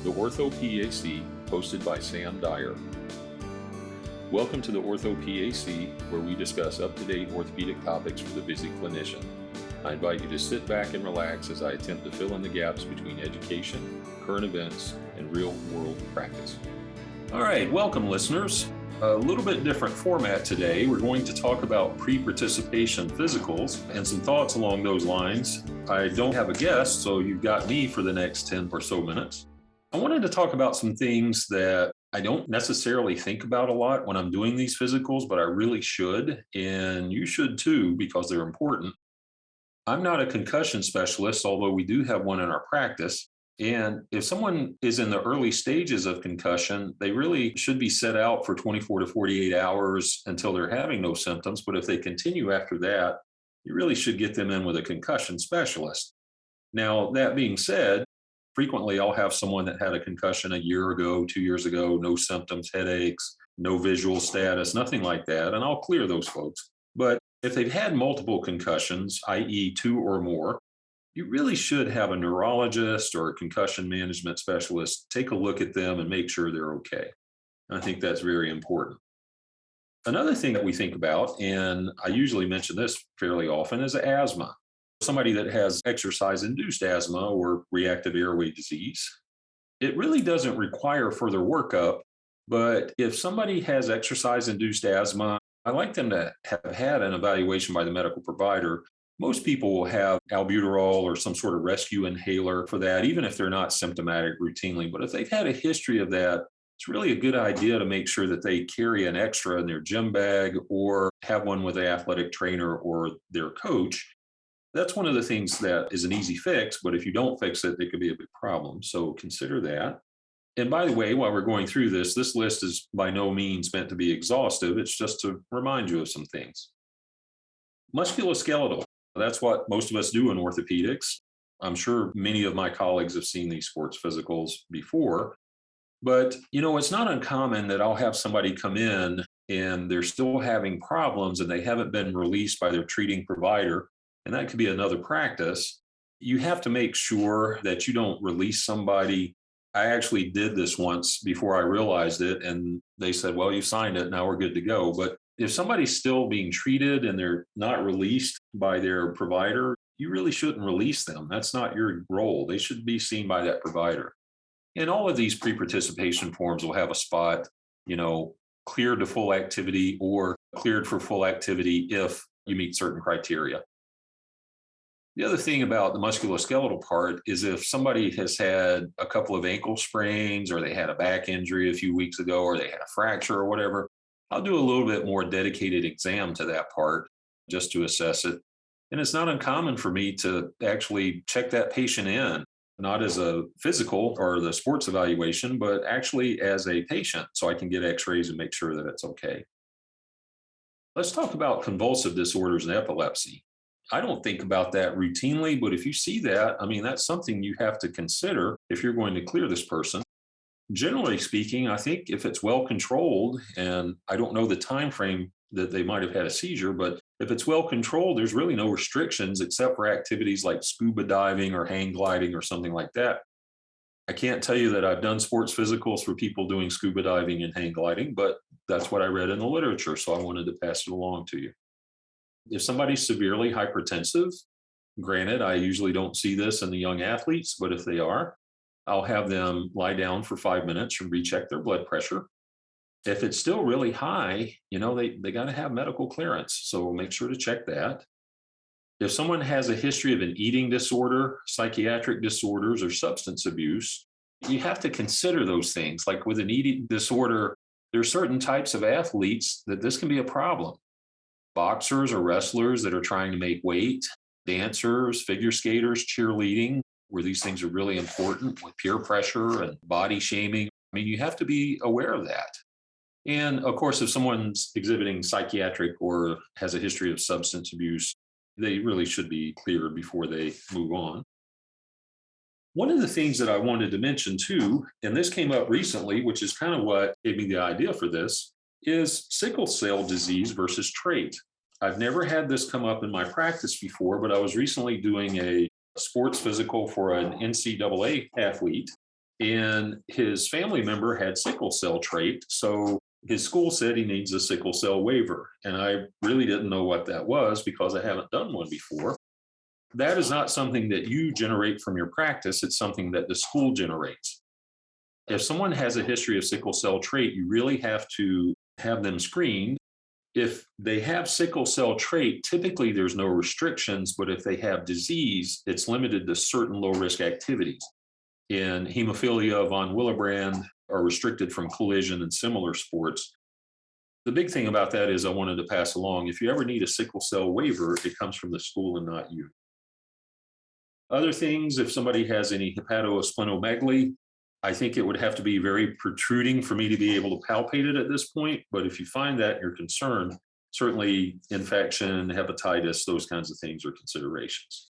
the orthoPAC, hosted by Sam Dyer. Welcome to the orthoPAC, where we discuss up-to-date orthopedic topics for the busy clinician. I invite you to sit back and relax as I attempt to fill in the gaps between education, current events, and real-world practice. All right, welcome listeners. A little bit different format today. We're going to talk about pre-participation physicals and some thoughts along those lines. I don't have a guest, so you've got me for the next 10 or so minutes. I wanted to talk about some things that I don't necessarily think about a lot when I'm doing these physicals, but I really should, and you should too, because they're important. I'm not a concussion specialist, although we do have one in our practice. And if someone is in the early stages of concussion, they really should be set out for 24 to 48 hours until they're having no symptoms. But if they continue after that, you really should get them in with a concussion specialist. Now, that being said, frequently I'll have someone that had a concussion a year ago, 2 years ago, no symptoms, headaches, no visual status, nothing like that. And I'll clear those folks. But if they've had multiple concussions, i.e. 2 or more, you really should have a neurologist or a concussion management specialist take a look at them and make sure they're okay. I think that's very important. Another thing that we think about, and I usually mention this fairly often, is asthma. Somebody that has exercise-induced asthma or reactive airway disease. It really doesn't require further workup, but if somebody has exercise-induced asthma, I like them to have had an evaluation by the medical provider. Most people will have albuterol or some sort of rescue inhaler for that, even if they're not symptomatic routinely. But if they've had a history of that, it's really a good idea to make sure that they carry an extra in their gym bag or have one with an athletic trainer or their coach. That's one of the things that is an easy fix, but if you don't fix it, it could be a big problem. So consider that. And by the way, while we're going through this list is by no means meant to be exhaustive. It's just to remind you of some things. Musculoskeletal. That's what most of us do in orthopedics. I'm sure many of my colleagues have seen these sports physicals before, but it's not uncommon that I'll have somebody come in and they're still having problems and they haven't been released by their treating provider. And that could be another practice. You have to make sure that you don't release somebody. I actually did this once before I realized it, and they said, well, you signed it, now we're good to go. But if somebody's still being treated and they're not released by their provider, you really shouldn't release them. That's not your role. They should be seen by that provider. And all of these pre-participation forms will have a spot, cleared to full activity or cleared for full activity if you meet certain criteria. The other thing about the musculoskeletal part is if somebody has had a couple of ankle sprains or they had a back injury a few weeks ago or they had a fracture or whatever, I'll do a little bit more dedicated exam to that part just to assess it. And it's not uncommon for me to actually check that patient in, not as a physical or the sports evaluation, but actually as a patient so I can get x-rays and make sure that it's okay. Let's talk about convulsive disorders and epilepsy. I don't think about that routinely, but if you see that, that's something you have to consider if you're going to clear this person. Generally speaking, I think if it's well controlled, and I don't know the time frame that they might have had a seizure, but if it's well controlled, there's really no restrictions except for activities like scuba diving or hang gliding or something like that. I can't tell you that I've done sports physicals for people doing scuba diving and hang gliding, but that's what I read in the literature, so I wanted to pass it along to you. If somebody's severely hypertensive, granted, I usually don't see this in the young athletes, but if they are, I'll have them lie down for 5 minutes and recheck their blood pressure. If it's still really high, they got to have medical clearance. So make sure to check that. If someone has a history of an eating disorder, psychiatric disorders, or substance abuse, you have to consider those things. Like with an eating disorder, there are certain types of athletes that this can be a problem. Boxers or wrestlers that are trying to make weight, dancers, figure skaters, cheerleading, where these things are really important with peer pressure and body shaming. You have to be aware of that. And of course, if someone's exhibiting psychiatric or has a history of substance abuse, they really should be cleared before they move on. One of the things that I wanted to mention too, and this came up recently, which is kind of what gave me the idea for this, is sickle cell disease versus trait. I've never had this come up in my practice before, but I was recently doing a sports physical for an NCAA athlete, And his family member had sickle cell trait. So his school said he needs a sickle cell waiver. And I really didn't know what that was because I haven't done one before. That is not something that you generate from your practice, it's something that the school generates. If someone has a history of sickle cell trait, you really have to have them screened. If they have sickle cell trait, typically there's no restrictions, but if they have disease, it's limited to certain low risk activities. In hemophilia, von Willebrand are restricted from collision and similar sports. The big thing about that is I wanted to pass along, if you ever need a sickle cell waiver, it comes from the school and not you. Other things, if somebody has any hepatosplenomegaly, I think it would have to be very protruding for me to be able to palpate it at this point. But if you find that you're concerned, certainly infection, hepatitis, those kinds of things are considerations.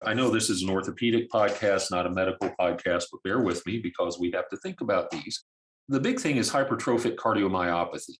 I know this is an orthopedic podcast, not a medical podcast, but bear with me because we have to think about these. The big thing is hypertrophic cardiomyopathy.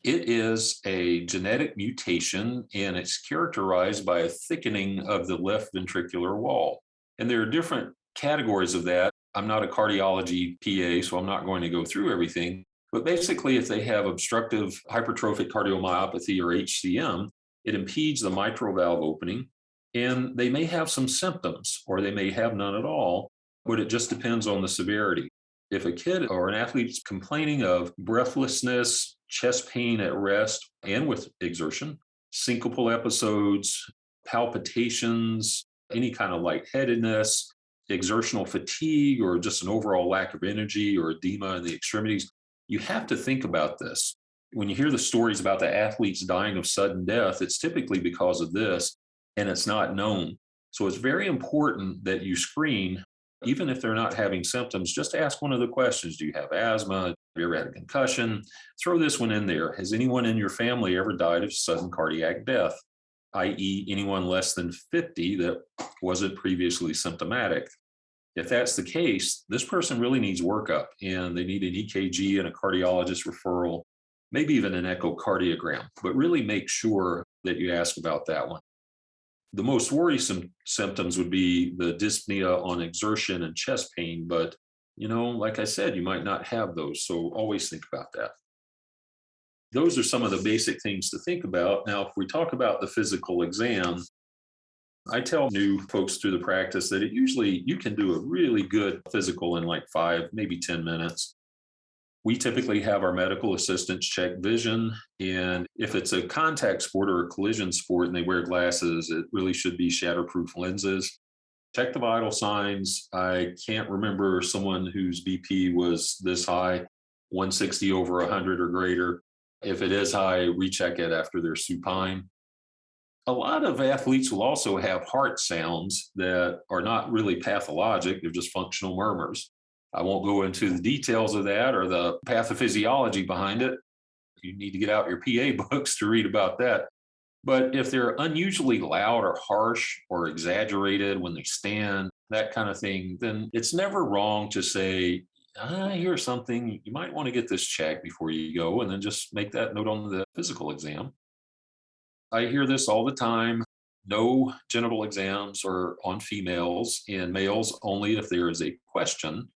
It is a genetic mutation and it's characterized by a thickening of the left ventricular wall. And there are different categories of that. I'm not a cardiology PA, so I'm not going to go through everything. But basically, if they have obstructive hypertrophic cardiomyopathy or HCM, it impedes the mitral valve opening. And they may have some symptoms or they may have none at all, but it just depends on the severity. If a kid or an athlete is complaining of breathlessness, chest pain at rest and with exertion, syncopal episodes, palpitations, any kind of lightheadedness, exertional fatigue, or just an overall lack of energy or edema in the extremities, you have to think about this. When you hear the stories about the athletes dying of sudden death, it's typically because of this, and it's not known. So it's very important that you screen, even if they're not having symptoms, just ask one of the questions. Do you have asthma? Have you ever had a concussion? Throw this one in there. Has anyone in your family ever died of sudden cardiac death, i.e. anyone less than 50 that wasn't previously symptomatic? If that's the case, this person really needs workup and they need an EKG and a cardiologist referral, maybe even an echocardiogram, but really make sure that you ask about that one. The most worrisome symptoms would be the dyspnea on exertion and chest pain, but like I said, you might not have those. So always think about that. Those are some of the basic things to think about. Now, if we talk about the physical exam, I tell new folks through the practice that you can do a really good physical in like 5, maybe 10 minutes. We typically have our medical assistants check vision. And if it's a contact sport or a collision sport and they wear glasses, it really should be shatterproof lenses. Check the vital signs. I can't remember someone whose BP was this high, 160 over 100 or greater. If it is high, recheck it after they're supine. A lot of athletes will also have heart sounds that are not really pathologic. They're just functional murmurs. I won't go into the details of that or the pathophysiology behind it. You need to get out your PA books to read about that. But if they're unusually loud or harsh or exaggerated when they stand, that kind of thing, then it's never wrong to say, I hear something, you might want to get this checked before you go, and then just make that note on the physical exam. I hear this all the time. No genital exams are on females and males only if there is a question.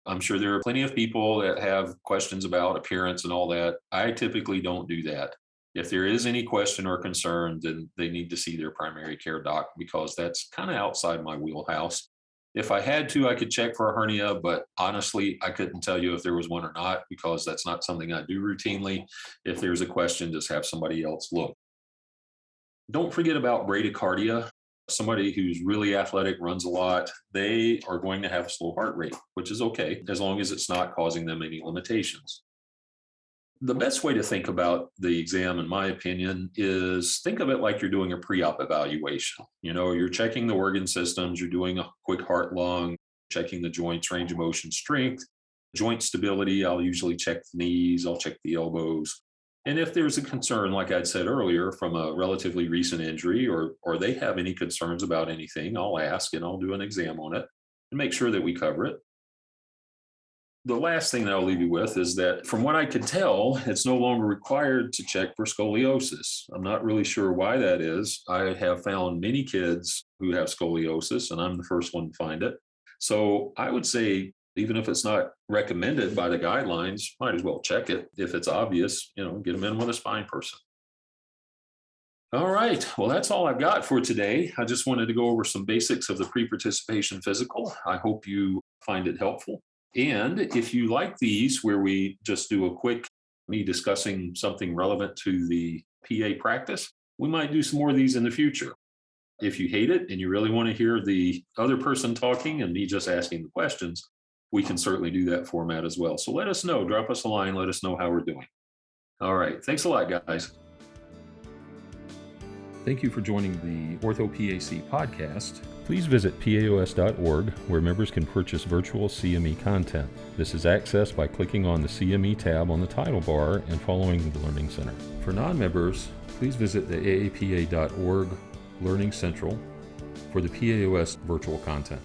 I'm sure there are plenty of people that have questions about appearance and all that. I typically don't do that. If there is any question or concern, then they need to see their primary care doc because that's kind of outside my wheelhouse. If I had to, I could check for a hernia, but honestly, I couldn't tell you if there was one or not because that's not something I do routinely. If there's a question, just have somebody else look. Don't forget about bradycardia. Somebody who's really athletic, runs a lot, they are going to have a slow heart rate, which is okay, as long as it's not causing them any limitations. The best way to think about the exam, in my opinion, is think of it like you're doing a pre-op evaluation. You're checking the organ systems, you're doing a quick heart lung, checking the joints, range of motion, strength, joint stability. I'll usually check the knees, I'll check the elbows. And if there's a concern, like I'd said earlier, from a relatively recent injury or they have any concerns about anything, I'll ask and I'll do an exam on it and make sure that we cover it. The last thing that I'll leave you with is that from what I could tell, it's no longer required to check for scoliosis. I'm not really sure why that is. I have found many kids who have scoliosis, and I'm the first one to find it. So I would say Even if it's not recommended by the guidelines, might as well check it. If it's obvious, get them in with a spine person. All right. Well, that's all I've got for today. I just wanted to go over some basics of the pre-participation physical. I hope you find it helpful. And if you like these, where we just do a quick me discussing something relevant to the PA practice, we might do some more of these in the future. If you hate it and you really want to hear the other person talking and me just asking the questions, we can certainly do that format as well. So let us know, drop us a line, let us know how we're doing. All right. Thanks a lot, guys. Thank you for joining the orthoPAC podcast. Please visit paos.org, where members can purchase virtual CME content. This is accessed by clicking on the CME tab on the title bar and following the Learning Center. For non-members, please visit the aapa.org Learning Central for the PAOS virtual content.